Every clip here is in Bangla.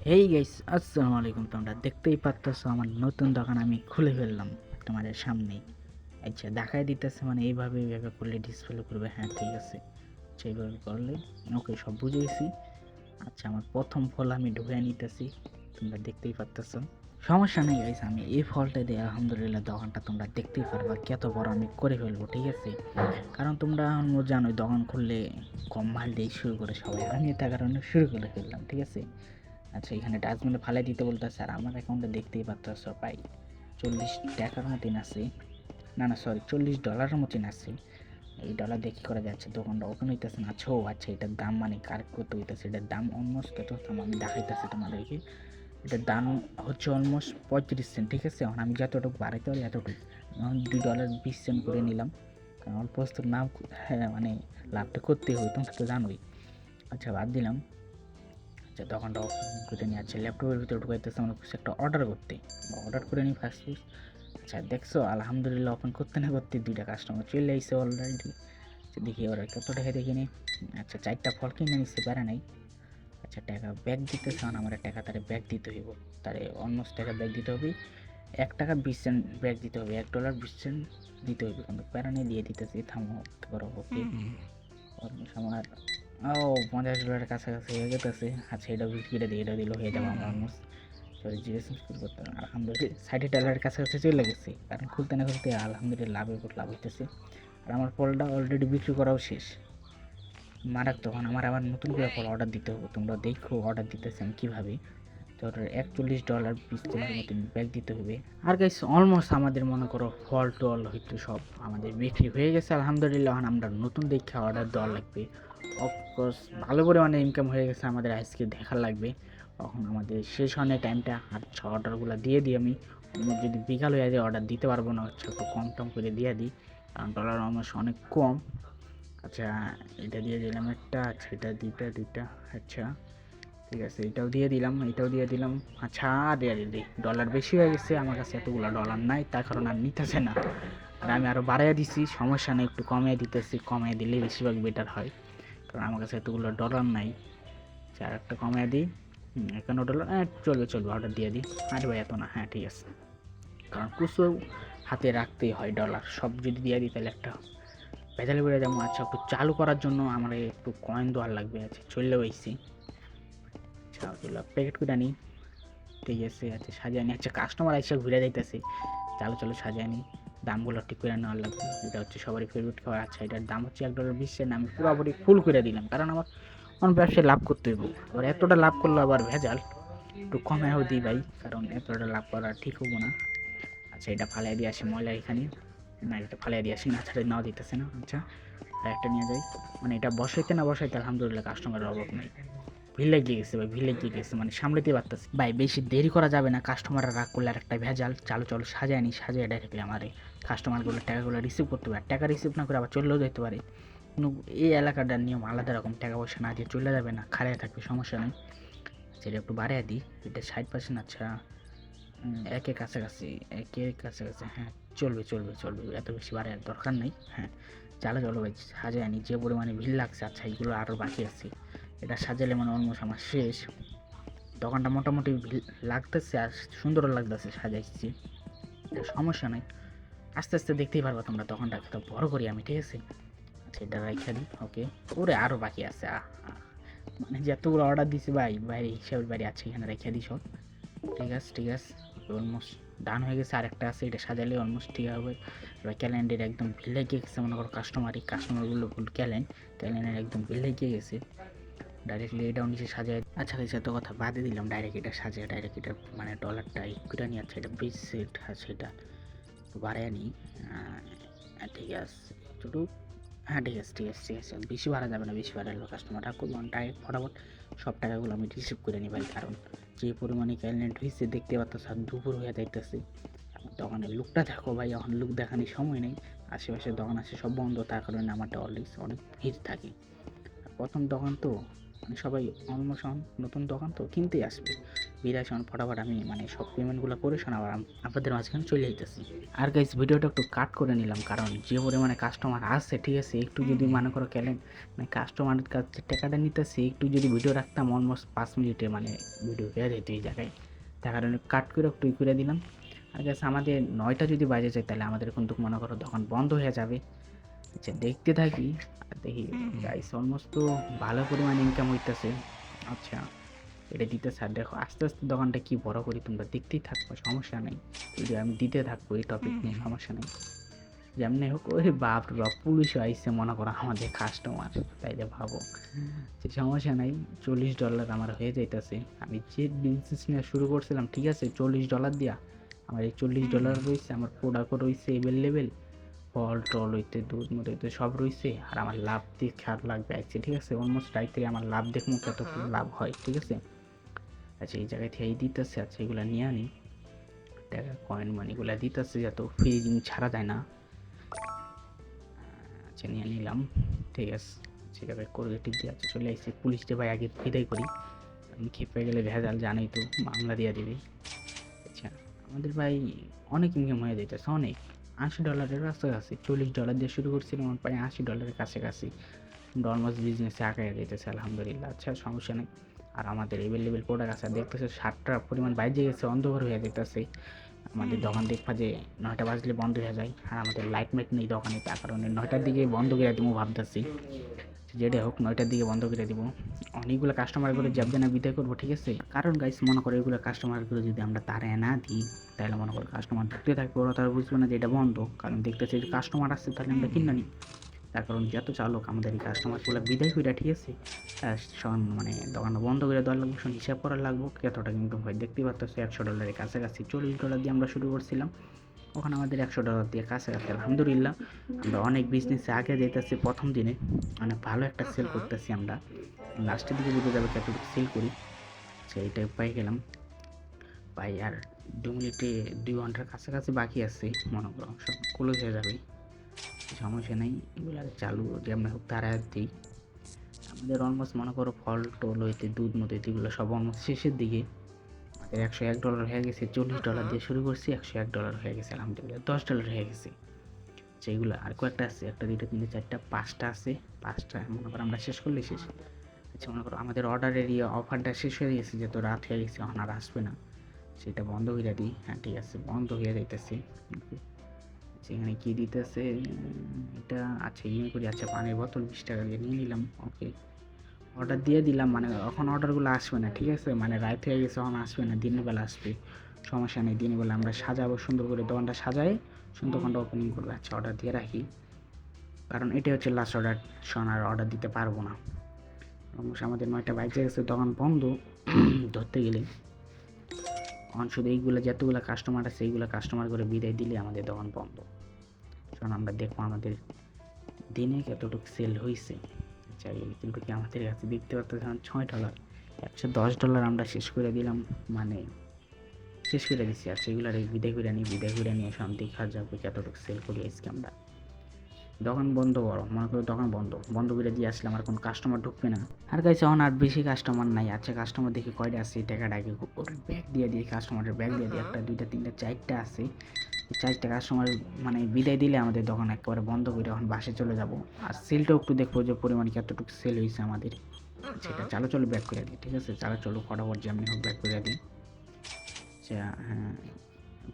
হেই গাইস, আসসালামু আলাইকুম। তোমরা দেখতেই পারতেছো আমার নতুন দোকান আমি খুলে ফেললাম তোমাদের সামনেই। আচ্ছা, দেখাই দিতেছে মানে এইভাবে করলে ডিসপ্লে করবে। হ্যাঁ ঠিক আছে, সেইভাবে করলে ওকে, সব বুঝে গেছি। আচ্ছা, আমার প্রথম ফল আমি ঢুকে নিতেছি, তোমরা দেখতেই পারতেছো। সমস্যা নেই গাইস, আমি এই ফলটা দিয়ে আলহামদুলিল্লাহ দোকানটা তোমরা দেখতেই পারবা কত বড় আমি করে ফেলবো। ঠিক আছে, কারণ তোমরা জানোই দোকান খুললে কম মাল দিয়ে শুরু করে সবাই, আমি তার কারণে শুরু করে ফেললাম। ঠিক আছে, আচ্ছা এখানে ডাস্টবিনে ফালাই দিতে বলতেছে, আর আমার অ্যাকাউন্টে দেখতেই পাচ্ছ ভাই 40 টাকার মতন আছে। না না সরি, $40 মতন আছে। এই ডলার দেখি করা যাচ্ছে, দোকানটা ওপেন হইতেছে না। আচ্ছা ও আচ্ছা, এটার দাম মানে কারেক্ট করতে হইতেছে। এটার দাম অলমোস্ট কত আমি দেখাইতেছি তোমাদেরকে। এটার দাম হচ্ছে অলমোস্ট 35 সেন্ট। ঠিক আছে, এখন আমি যতটুকু বাড়াইতে পারি এতটুকু, এখন $2.20 করে নিলাম, কারণ অল্প বস্তুর নাম। হ্যাঁ মানে লাভটা করতে হবে, তোমরা তো জানোই। আচ্ছা বাদ দিলাম। আচ্ছা দোকানটা ওপেন করে নিয়ে আছে, ল্যাপটপের ভিতরে ঢুকাইতেছে মানে কিছু একটা অর্ডার করতে, অর্ডার করে নিই ফার্স্ট ফুড। আচ্ছা দেখছো আলহামদুলিল্লাহ ওপেন করতে না করতে 2টা কাস্টমার চলে আসছে অলরেডি। আচ্ছা দেখি ওরা কত টাকা দেখে নিই। আচ্ছা 4টা ফল কিনে নিচ্ছে, প্যারা নাই। আচ্ছা টাকা ব্যাগ দিতেছে, আমার টাকা তারে ব্যাগ দিতে হইব, তারে অলমোস্ট টাকা ব্যাগ দিতে হবে। $1.20 ব্যাগ দিতে হবে, $1.20 দিতে হবে, কিন্তু প্যারা নেই, দিয়ে দিতেছি। থামো করো, ওকে। অলমোস্ট আমার $50 কাছাকাছি হয়ে যেতেছে। আচ্ছা এটা বিক্রি করে দিই, এটা দিল হয়ে যাবো আমার অলমোস্ট। সরি জিজ্ঞেস করতে আলহামদুলিল্লাহ $60 কাছাকাছি চলে গেছে, কারণ খুলতে না খুলতে আলহামদুলিল্লাহ লাভের উপর লাভ হইতেছে। আর আমার ফলটা অলরেডি বিক্রি করাও শেষ। মারাক, তখন আমার আবার নতুন করে ফল অর্ডার দিতে হবে। তোমরা দেখো অর্ডার দিতেছি আমি কীভাবে। তো $41 মতন ব্যাগ দিতে হবে। আর গাইস অলমোস্ট আমাদের মনে করো ফল টল হয়তো সব আমাদের বিক্রি হয়ে গেছে আলহামদুলিল্লাহ। এখন আমরা নতুন দেখে অর্ডার দেওয়া লাগবে। অফকোর্স ভালো পরিমাণে ইনকাম হয়ে গেছে আমাদের, আজকে দেখা লাগবে। এখন আমাদের শেষ হওয়ার টাইমটা, আচ্ছা অর্ডারগুলো দিয়ে দিই আমি। যদি বিকাল হয়ে যায় অর্ডার দিতে পারবো না, আচ্ছা একটু কম টম করে দিয়ে দিই, কারণ ডলার অলমোস্ট অনেক কম। আচ্ছা এটা দিয়ে দিলাম একটা, আচ্ছা এটা দুইটা। আচ্ছা ঠিক আছে, এটাও দিয়ে দিলাম, এটাও দিয়ে দিলাম। আচ্ছা আর ডলার বেশি হয়ে গেছে, আমার কাছে এতগুলো ডলার নাই, তার কারণ আর নিতেছে না। আর আমি আরও বাড়াইয়া দিছি, সমস্যা নেই, একটু কমিয়ে দিতেছি, কমিয়ে দিলে বেশিরভাগ বেটার হয়, কারণ আমার কাছে এতগুলো ডলার নাই। আচ্ছা আর একটা কমিয়ে দিই, $51। হ্যাঁ চলবে, অর্ডার দিয়ে দিই। আরে ভাই এত না, হ্যাঁ ঠিক আছে, কারণ কুচো হাতে রাখতেই হয় ডলার, সব যদি দিয়ে দিই তাহলে একটা ভেজালে বেড়ে যাবো। আচ্ছা একটু চালু করার জন্য আমার একটু কয়েন দেওয়ার লাগবে। আচ্ছা চললে হয়েছি। আচ্ছা ওগুলো প্যাকেট করে নিই। ঠিক আছে, আচ্ছা সাজিয়ে আনি। আচ্ছা কাস্টমার এসে ঘুরে যাইতেছে, চলো সাজিয়ে আনি। দামগুলো ঠিক করে নেওয়ার লাগবে, এটা হচ্ছে সবারই ফেভারিট খাবার। আচ্ছা এটার দাম হচ্ছে $1.20। আমি পুরোপুরি ফুল করে দিলাম, কারণ আমার অন্য ব্যবসায় লাভ করতে হইব। আবার এতটা লাভ করলে আবার ভেজাল, একটু কমেও দিই ভাই, কারণ এতটা লাভ করা ঠিক হবো না। আচ্ছা এটা ফালাই দিয়ে আসি ময়লা এখানে, না এটা ফালাই দিয়ে আসি, না ছাড়া নাও দিতেছে না। আচ্ছা আর একটা নিয়ে যাই, মানে এটা বসাইতে না বসাইতে আলহামদুলিল্লাহ কাস্টমারের অভাব নেই। ভিড় লেগে গেছে ভাই, ভিড় লেগে গেছে, মানে সামলাতে পারতেছি ভাই, বেশি দেরি করা যাবে না, কাস্টমাররা রাগ করলে আর একটা ভেজাল। চলো সাজায় নি, সাজিয়ে ডাইরেক্টলি আমার কাস্টমারগুলো টাকাগুলো রিসিভ করতে পারে, টাকা রিসিভ না করে আবার চলেও যেতে পারে। কিন্তু এই এলাকাটার নিয়ম আলাদা রকম, টাকা পয়সা না দিয়ে চলে যাবে না, খাড়ায় থাকবে, সমস্যা নেই। সেটা একটু বাড়াই দিই, এটা 60%। আচ্ছা একের কাছাকাছি, হ্যাঁ চলবে, এত বেশি বাড়ার দরকার নেই। হ্যাঁ চলো ভাই সাজায় আনি, যে পরিমাণে ভিড় লাগছে। আচ্ছা এগুলো আরও বাকি আছে, এটা সাজালে মানে অলমোস্ট আমার শেষ। দোকানটা মোটামুটি লাগতেছে আর সুন্দরও লাগতেছে, সাজাইছি, সমস্যা নাই। আস্তে আস্তে দেখতেই পারবো তোমরা, দোকানটা তো বড় করি আমি। ঠিক আছে, আচ্ছা এটা রাইখা দিই, ওকে। ওরে আরও বাকি আছে, মানে যতগুলো অর্ডার দিছি ভাই, বাইরে হিসাবের বাইরে আছে, এখানে রেখে দিই সব। ঠিক আছে অলমোস্ট ডান হয়ে গেছে, আরেকটা আছে, এটা সাজালে অলমোস্ট ঠিক হবে। এবার ক্যালেন্ডার একদম ভিড় লেগে গেছে, মনে করো কাস্টমারগুলো ফুল ক্যালেন্ডার একদম ভিড় লেগে গেছে। ডাইরেক্টলি এটাও নিচে সাজায়। আচ্ছা এত কথা বাদে দিলাম, ডাইরেক্ট এটা সাজায়, ডাইরেক্ট এটা মানে ডলারটা ইকুইটা নিয়ে, আচ্ছা এটা 20 সেট আছে, এটা বাড়ায় নিই। ঠিক আছে একটু, হ্যাঁ ঠিক আছে, বেশি ভাড়া যাবে না, বেশি ভাড়ালে কাস্টমার রাখবো, ডাইরেক্ট ফটাফট সব টাকাগুলো আমি রিসিভ করে নিই ভাই, কারণ যে পরিমাণে ক্যালেন্ডার হয়েছে দেখতে পাচ্ছ, আর দুপুর হয়ে যাইতেছে। দোকানের লুকটা দেখো ভাই, এখন লুক দেখানোর সময় নেই, আশেপাশে দোকান আছে সব বন্ধ, তার কারণে আমারটা অলরেডি অনেক ভিড় থাকে। প্রথম দোকান তো, মানে সবাই অলমোস্ট নতুন দোকান তো কিনতেই আসবে, বিদায় ফটাফট আমি মানে সব পেমেন্টগুলো করে আবার আপনাদের মাঝখানে চলে যেতেছি। আর গাইস ভিডিওটা একটু কাট করে নিলাম, কারণ যে পরিমাণে কাস্টমার আসছে ঠিক আছে, একটু যদি মনে করো কেলেন মানে কাস্টমারের কাছে টাকাটা নিতেছি, একটু যদি ভিডিও রাখতাম অলমোস্ট 5 মিনিটে মানে ভিডিও হয়ে যেত এই জায়গায়, তার কারণে কাট করে একটু করে দিলাম। আর গাইস আমাদের 9টা যদি বাজে যায় তাহলে আমাদের কিন্তু মনে করো দোকান বন্ধ হয়ে যাবে। আচ্ছা দেখতে থাকি, আর দেখি গাইস অলমোস্ট তো ভালো পরিমাণ ইনকাম হইতেছে। আচ্ছা এটা দিতে স্যার দেখো আস্তে আস্তে দোকানটা কি বড় করি, তোমরা দেখতেই থাকবো, সমস্যা নেই। যদি আমি দিতে থাকবো এই টপিক নিয়ে, সমস্যা নেই। যেমনি হোক ওই বাপ রে বাপ পুলিশও আইসে মনে করো আমাদের কাস্টমার, তাইলে ভাবো যে সমস্যা নাই। $40 আমার হয়ে যাইতেছে। আমি যে বিজনেস নিয়ে শুরু করছিলাম ঠিক আছে $40 দিয়া, আমার এই $40 রয়েছে, আমার প্রোডাক্টও রয়েছে এভেলেবেল, ফল টল হইতে দুধ মুধ হইতে সব রয়েছে, আর আমার লাভ দিয়ে খারাপ লাগবে আছে ঠিক আছে, অলমোস্ট রাইতে আমার লাভ দেখবো কত লাভ হয় ঠিক আছে। আচ্ছা এই জায়গায় থেকে দিতেছে, আচ্ছা এগুলো নিয়ে আনি, টাকা কয়েন মানিগুলো দিতেছে, যত ফ্রি জিনিস ছাড়া যায় না। আচ্ছা নিয়ে নিলাম, ঠিক আছে। সেটা ভাই কোরিলেটিভ দিয়ে আচ্ছা চলে আসছি, পুলিশটা ভাই আগে বিদায় করি, আমি খেপে গেলে ভেজাল জানোই তো, মামলা দিয়ে দিবি। আচ্ছা আমাদের ভাই অনেক ইনকাম হয়ে যাইতেছে, অনেক $80 কাছাকাছি, $40 দিয়ে শুরু করছিলাম, আমার প্রায় $80 কাছাকাছি অলমোস্ট বিজনেসে আগায় যাইতেছে আলহামদুলিল্লাহ। আচ্ছা সমস্যা নেই। আর আমাদের এভেলেবেল প্রোডাক্ট আছে, দেখতেছে 7টার পরিমাণ বাইরে গেছে, অন্ধকার হয়ে যেতেছে। আমাদের দোকান দেখবা যে 9টা বাজলে বন্ধ হয়ে যায়, আর আমাদের লাইট মাইট নেই দোকানে, তার কারণে 9টার দিকে বন্ধ করে দিব ভাবতেছি। যেটা হোক 9টার দিকে বন্ধ করে দিব, অনেকগুলো কাস্টমার করে যাবে না বিদায় করবো ঠিক আছে। কারণ গাইস মনে করো এগুলো কাস্টমারগুলো যদি আমরা তারে না দিই তাহলে মনে করো কাস্টমার ঢুকতে থাকবে, ওরা তারা বুঝবে না যে এটা বন্ধ, কারণ দেখতেছে যে কাস্টমার আসছে তাহলে আমরা কিনে নিই। তার কারণ যত চালক আমাদের এই কাস্টমারগুলো বিদায় করে ঠিক আছে, মানে দোকানটা বন্ধ করে দেওয়ার লাগবে, হিসাব করার লাগবে কতটা ইনকাম হয়। দেখতেই পাচ্ছ $100 কাছাকাছি, $40 দিয়ে আমরা শুরু করছিলাম, ওখানে আমাদের $100 দিয়ে কাছাকাছি আলহামদুলিল্লাহ। আমরা অনেক বিজনেসে আগে যেতেছি, প্রথম দিনে মানে ভালো একটা সেল করতেছি আমরা, লাস্টের দিকে বুঝে যাবে কতটুকু সেল করি। সেইটাই পাই গেলাম, পাই আর 2 মিনিটে 2 ঘন্টার কাছাকাছি বাকি আছে, মনে করো সব ক্লোজ হয়ে যাবে, সমস্যা নেই। এগুলো চালু যে আমরা হোক তারা দিই, আমাদের অলমোস্ট মনে করো ফল টল হইতে দুধ মতো এগুলো সব অলমোস্ট শেষের দিকে। আমাদের $101 হয়ে গেছে, $40 দিয়ে শুরু করছি, $101 হয়ে গেছে আলহামদুলিল্লাহ, $10 হয়ে গেছে। সেইগুলো আর কয়েকটা আছে, একটা দুইটা তিনটে চারটা পাঁচটা আছে, পাঁচটা মনে করো আমরা শেষ করলে শেষ। আচ্ছা মনে করো আমাদের অর্ডারের অফারটা শেষ হয়ে গেছে, যত রাত হয়ে গেছে এখন আর আসবে না, সেটা বন্ধ করে দিই। হ্যাঁ ঠিক আছে বন্ধ হয়ে যাইতেছে। সেখানে কি দিতেছে এটা, আচ্ছা ইয়ে করি, আচ্ছা পানির বোতল 20 টাকা দিয়ে নিয়ে নিলাম, ওকে অর্ডার দিয়ে দিলাম। মানে এখন অর্ডারগুলো আসবে না ঠিক আছে, মানে রাত হয়ে গেছে এখন আসবে না, দিনের বেলা আসবে, সমস্যা নেই। দিনের বেলা আমরা সাজাবো সুন্দর করে, দোকানটা সাজাই সুন্দর, দোকানটা ওপেনিং করবো। আচ্ছা অর্ডার দিয়ে রাখি, কারণ এটাই হচ্ছে লাস্ট অর্ডার, আর অর্ডার দিতে পারবো না। অবশ্য আমাদের 9টা বাইজে গেছে, দোকান বন্ধ ধরতে গেলে। এখন শুধু এইগুলো যতগুলো কাস্টমার আছে এইগুলো কাস্টমার করে বিদায় দিলে আমাদের দোকান বন্ধ। কারণ আমরা দেখবো আমাদের দিনে কতটুকু সেল হয়েছে। আচ্ছা কিন্তু কি আমাদের কাছে দেখতে পাচ্ছেন $6, $110 আমরা শেষ করে দিলাম, মানে শেষ করে দিচ্ছি। আর সেগুলো বিদায় করে নিই, বিদায় করে নিয়ে শান্তি খাওয়া যাবে কতটুকু সেল করি আজকে আমরা। দোকান বন্ধ করো, মনে করো দোকান বন্ধ বন্ধ করে দিয়ে আসলে আমার কোনো কাস্টমার ঢুকবে না। আর কাছে এখন আর বেশি কাস্টমার নাই, আচ্ছা কাস্টমার দেখি কয়টা আছে, টাকাটা আগে ওর ব্যাগ দিয়ে দিই, কাস্টমারের ব্যাগ দিয়ে দিই, একটা দুইটা তিনটা চারটা আছে, 4টা কাস্টমার মানে বিদায় দিলে আমাদের দোকান একেবারে বন্ধ করে এখন বাসে চলে যাব। আর সেলটাও একটু দেখবো যে পরিমাণ কতটুকু সেল হয়েছে আমাদের, সেটা চালো চলো ব্যাক করে দিই ঠিক আছে, চালো চলো ফটাফট যেমনি হোক ব্যাক করে দিই। আচ্ছা হ্যাঁ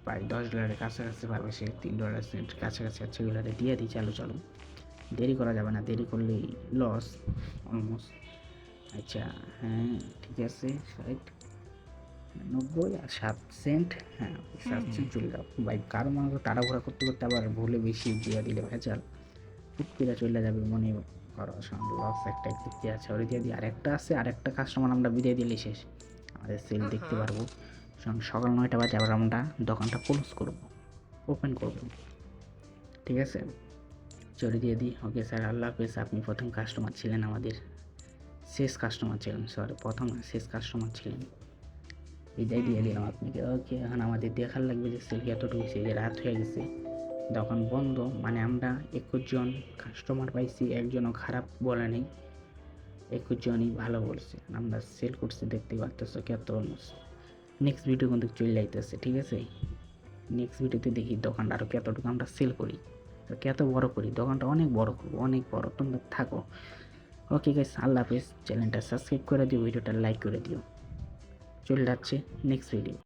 প্রায় $10 কাছাকাছি পারবে, সে $3 কাছাকাছি আছে, সেগুলো দিয়ে দিই, চালু চলো দেরি করা যাবে না, দেরি করলেই লস অলমোস্ট। আচ্ছা হ্যাঁ ঠিক আছে, 90 আর 7 সেন্ট, হ্যাঁ 7 সেন্ট চলে যাও ভাই, কারো মনে করো তাড়াহুড়া করতে করতে আবার ভুলে বেশি দিয়ে দিলে ভেজাল ফুটকিরা চলে যাবে, মনে করো লস একটা কুর্তি আছে ওরে দিয়ে দিই, আর একটা আছে, আর একটা কাস্টমার আমরা বিদায় দিলে শেষ, আমাদের সেল দেখতে পারবো। সকাল 9টা বাজে আবার আমরা দোকানটা ক্লোজ করবো, ওপেন করবো ঠিক আছে, চলে দিয়ে দিই। ওকে স্যার আল্লাহ হাফেজ, আপনি প্রথম কাস্টমার ছিলেন আমাদের, শেষ কাস্টমার ছিলেন, সরি প্রথম না শেষ কাস্টমার ছিলেন, বিদায় দিয়ে দিলাম আপনাকে। ওকে এখন আমাদের দেখার লাগবে যে সেল এতটুকু, সে যে রাত হয়ে গেছে দোকান বন্ধ, মানে আমরা 21 জন কাস্টমার পাইছি, একজনও খারাপ বলে নেই, 21 জনই ভালো বলছে, আমরা সেল করছি দেখতেই পারতেছো কত অলমোস্ট। নেক্সট ভিডিও কিন্তু চলে যাইতেছে, ঠিক আছে? নেক্সট ভিডিওতে দেখি দোকানটা আরও কতটুকু আমরা সেল করি, আর কত বড় করি, দোকানটা অনেক বড় করবো, অনেক বড়, তোমরা থাকো। ওকে গাইস, আল্লাহ হাফেজ। চ্যানেলটা সাবস্ক্রাইব করে দিও, ভিডিওটা লাইক করে দিও। চলে যাচ্ছে নেক্সট ভিডিও।